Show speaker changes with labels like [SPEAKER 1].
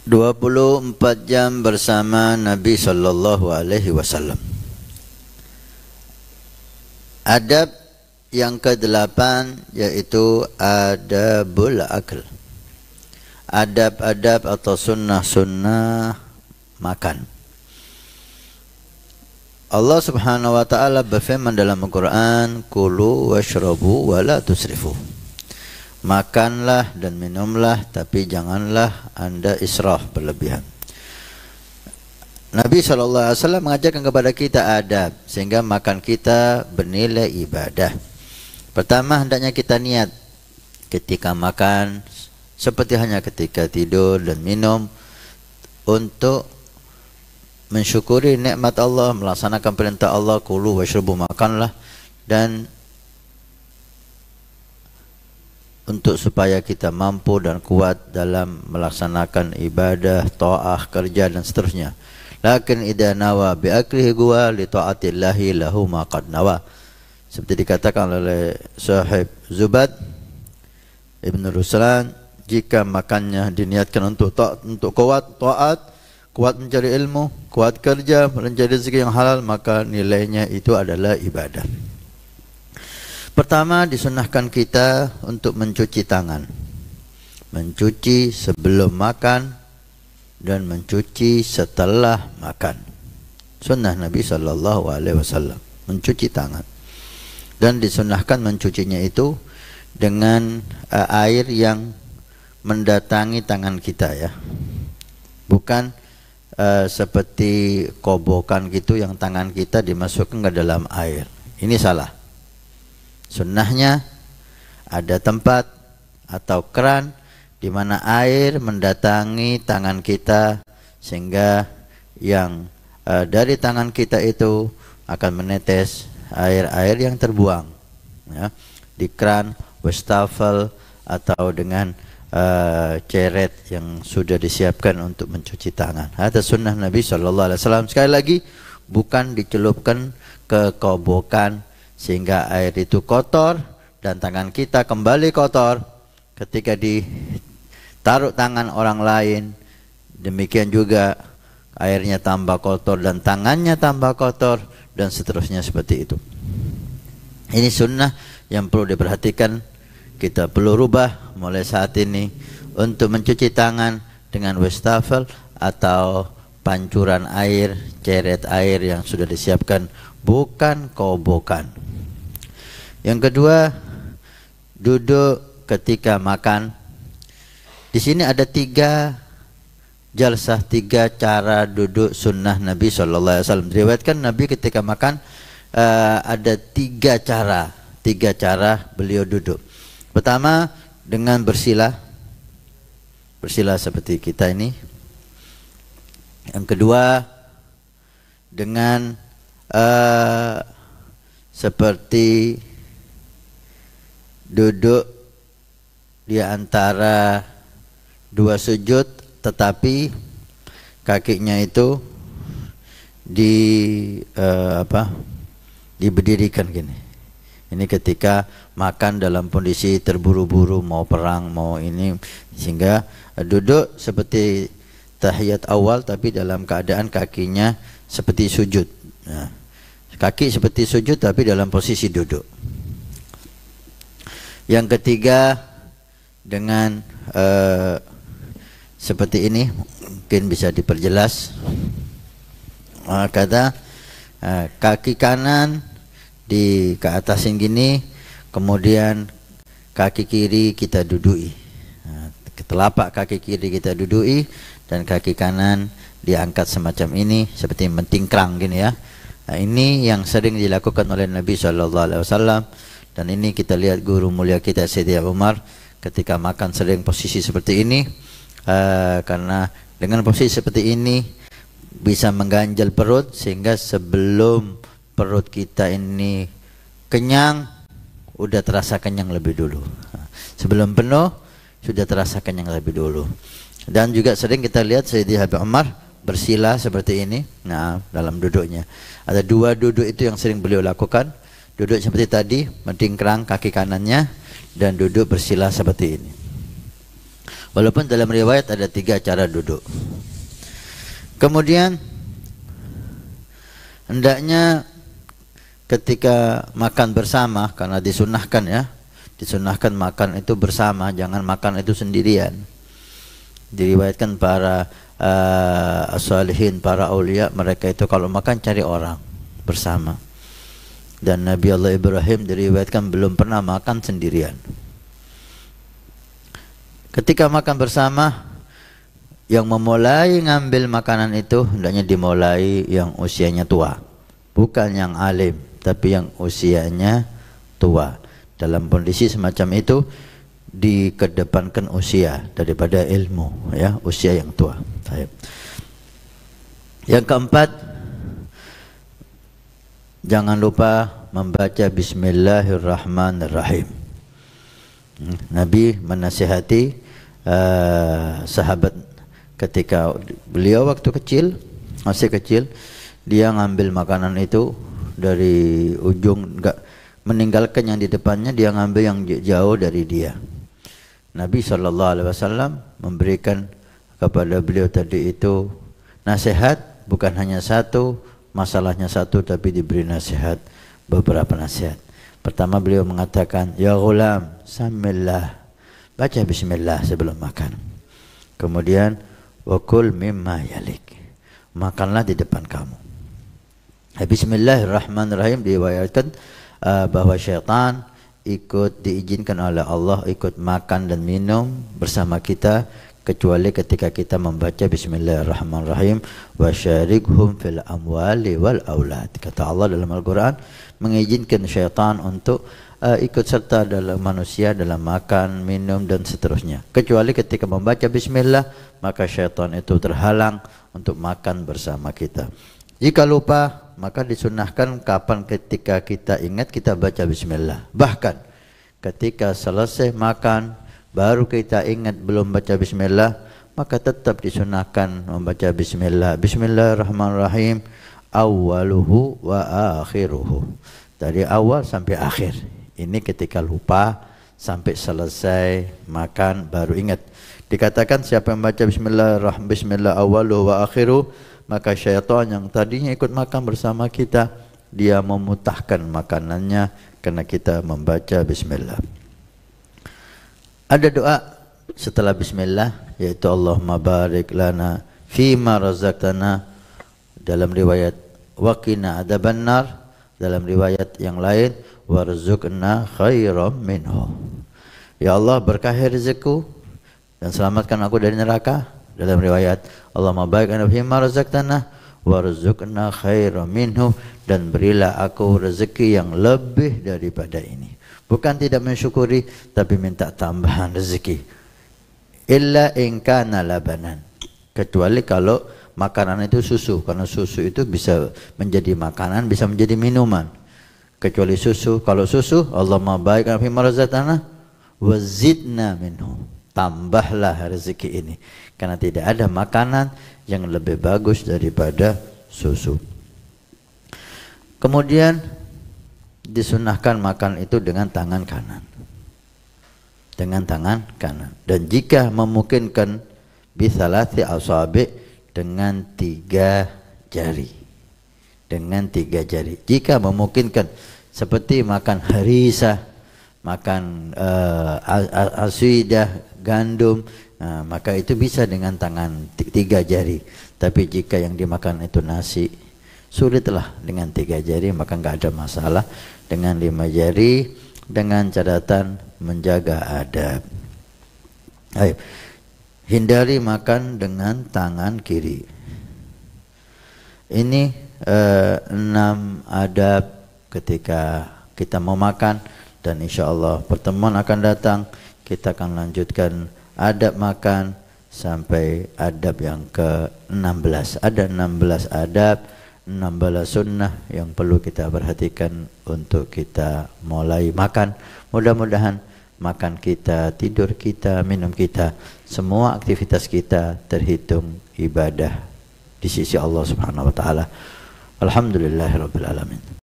[SPEAKER 1] 24 jam bersama Nabi sallallahu alaihi wasallam. Adab yang ke-8 yaitu adabul akl. Adab-adab atau sunnah-sunnah makan. Allah Subhanahu wa taala berfirman dalam Al-Qur'an, "Kulu washrabu wa la tusrifu." Makanlah dan minumlah, tapi janganlah Anda israf, berlebihan. Nabi SAW mengajarkan kepada kita adab, sehingga makan kita bernilai ibadah. Pertama, hendaknya kita niat ketika makan, seperti hanya ketika tidur dan minum, untuk mensyukuri nikmat Allah, melaksanakan perintah Allah, kulu washrabu, makanlah, dan untuk supaya kita mampu dan kuat dalam melaksanakan ibadah, ta'ah, kerja dan seterusnya. Lakin idza nawa bi aklihi guwa li ta'atillahi lahu ma qad nawa. Seperti dikatakan oleh Sahib Zubad Ibn Ruslan, jika makannya diniatkan untuk kuat taat, kuat mencari ilmu, kuat kerja, mencari rezeki yang halal, maka nilainya itu adalah ibadah. Pertama, disunahkan kita untuk mencuci tangan. Mencuci sebelum makan dan mencuci setelah makan. Sunnah Nabi SAW mencuci tangan. Dan disunahkan mencucinya itu dengan air yang mendatangi tangan kita, ya. Bukan seperti kobokan gitu yang tangan kita dimasukkan ke dalam air. Ini salah. Sunnahnya ada tempat atau keran di mana air mendatangi tangan kita, sehingga yang dari tangan kita itu akan menetes air-air yang terbuang, ya, di keran, wastafel, atau dengan ceret yang sudah disiapkan untuk mencuci tangan. Ada sunnah Nabi SAW. Sekali lagi, bukan dicelupkan ke kobokan sehingga air itu kotor dan tangan kita kembali kotor ketika ditaruh tangan orang lain. Demikian juga airnya tambah kotor dan tangannya tambah kotor dan seterusnya seperti itu. Ini sunnah yang perlu diperhatikan. Kita perlu rubah mulai saat ini untuk mencuci tangan dengan wastafel atau pancuran air, ceret air yang sudah disiapkan, bukan kobokan. Yang kedua, duduk ketika makan. Di sini ada 3 jalsah, 3 cara duduk sunnah Nabi SAW. Diriwayatkan Nabi ketika makan ada 3 cara beliau duduk. Pertama, dengan bersila seperti kita ini. Yang kedua, dengan seperti duduk di antara 2 sujud, tetapi kakinya itu diberdirikan gini. Ini ketika makan dalam kondisi terburu-buru, mau perang, mau ini, sehingga duduk seperti tahiyat awal, tapi dalam keadaan kakinya seperti sujud. Nah, kaki seperti sujud tapi dalam posisi duduk. Yang ketiga, dengan seperti ini, mungkin bisa diperjelas. Kata kaki kanan ke atasin gini, kemudian kaki kiri kita dudui. Telapak kaki kiri kita dudui dan kaki kanan diangkat semacam ini, seperti mentingkrang gini, ya. Nah, ini yang sering dilakukan oleh Nabi SAW. Dan ini kita lihat guru mulia kita Sayyidina Umar ketika makan sering posisi seperti ini, karena dengan posisi seperti ini bisa mengganjal perut, sehingga sebelum perut kita ini kenyang, udah terasa kenyang lebih dulu. Sebelum penuh sudah terasa kenyang lebih dulu. Dan juga sering kita lihat Sayyidina Habib Umar bersila seperti ini. Nah, dalam duduknya ada 2 duduk itu yang sering beliau lakukan. Duduk seperti tadi, mentingkrang kaki kanannya, dan duduk bersila seperti ini. Walaupun dalam riwayat ada 3 cara duduk. Kemudian hendaknya ketika makan bersama, karena disunahkan ya, disunahkan makan itu bersama, jangan makan itu sendirian. Diriwayatkan para as-salihin, para aulia, mereka itu kalau makan cari orang bersama. Dan Nabi Allah Ibrahim diriwayatkan belum pernah makan sendirian. Ketika makan bersama, yang memulai ngambil makanan itu hendaknya dimulai yang usianya tua, bukan yang alim, tapi yang usianya tua. Dalam kondisi semacam itu dikedepankan usia daripada ilmu, ya, usia yang tua. Yang keempat, jangan lupa membaca Bismillahirrahmanirrahim. Nabi menasihati sahabat ketika beliau waktu kecil, masih kecil, dia ngambil makanan itu dari ujung, enggak meninggalkan yang di depannya, dia ngambil yang jauh dari dia. Nabi SAW memberikan kepada beliau tadi itu nasihat, bukan hanya satu, masalahnya satu, tapi diberi nasihat, beberapa nasihat. Pertama beliau mengatakan, ya ghulam, samillah, baca bismillah sebelum makan. Kemudian, wakul mimma yalik, makanlah di depan kamu. Bismillahirrahmanirrahim diriwayatkan bahwa syaitan ikut diizinkan oleh Allah ikut makan dan minum bersama kita, kecuali ketika kita membaca Bismillahirrahmanirrahim, wasyarikhum fil amwali wal aulad. Kata Allah dalam Al-Quran mengizinkan syaitan untuk ikut serta dalam manusia dalam makan, minum dan seterusnya, kecuali ketika membaca Bismillah, maka syaitan itu terhalang untuk makan bersama kita. Jika lupa, maka disunahkan kapan ketika kita ingat kita baca bismillah. Bahkan ketika selesai makan baru kita ingat belum baca bismillah, maka tetap disunahkan membaca bismillah. Bismillahirrahmanirrahim, awwaluhu wa akhiruhu, dari awal sampai akhir. Ini ketika lupa sampai selesai makan baru ingat. Dikatakan siapa yang baca bismillahirrahmanirrahim, bismillah awwaluhu wa akhiruhu, maka syaitan yang tadinya ikut makan bersama kita, dia memutahkan makanannya karena kita membaca bismillah. Ada doa setelah bismillah, yaitu Allahumma barik lana fima razaqtana, dalam riwayat waqina adzabannar, dalam riwayat yang lain warzuqna khairam minhu. Ya Allah, berkahi rezekiku dan selamatkan aku dari neraka. Dalam riwayat Allahumma barik lana fima razaqtana warzuqna khairam minhu, dan berilah aku rezeki yang lebih daripada ini. Bukan tidak mensyukuri, tapi minta tambahan rezeki. Illa in kana labanan, kecuali kalau makanan itu susu, karena susu itu bisa menjadi makanan, bisa menjadi minuman. Kecuali susu, kalau susu Allahumma barik lana fima razaqtana wazidna minhu, tambahlah rezeki ini, karena tidak ada makanan yang lebih bagus daripada susu. Kemudian disunahkan makan itu dengan tangan kanan, dengan tangan kanan, dan jika memungkinkan bisalati asabi, dengan 3 jari, dengan 3 jari. Jika memungkinkan, seperti makan harisa, makan aswidah, gandum, maka itu bisa dengan tangan 3 jari. Tapi jika yang dimakan itu nasi, sulitlah dengan 3 jari, maka nggak ada masalah dengan 5 jari, dengan catatan menjaga adab. Ayo, hindari makan dengan tangan kiri. Ini 6 adab ketika kita mau makan, dan insya Allah pertemuan akan datang kita akan lanjutkan adab makan sampai adab yang ke-16. Ada 16 adab, 16 sunnah yang perlu kita perhatikan untuk kita mulai makan. Mudah-mudahan makan kita, tidur kita, minum kita, semua aktivitas kita terhitung ibadah di sisi Allah Subhanahu wa taala. Alhamdulillahirabbil alamin.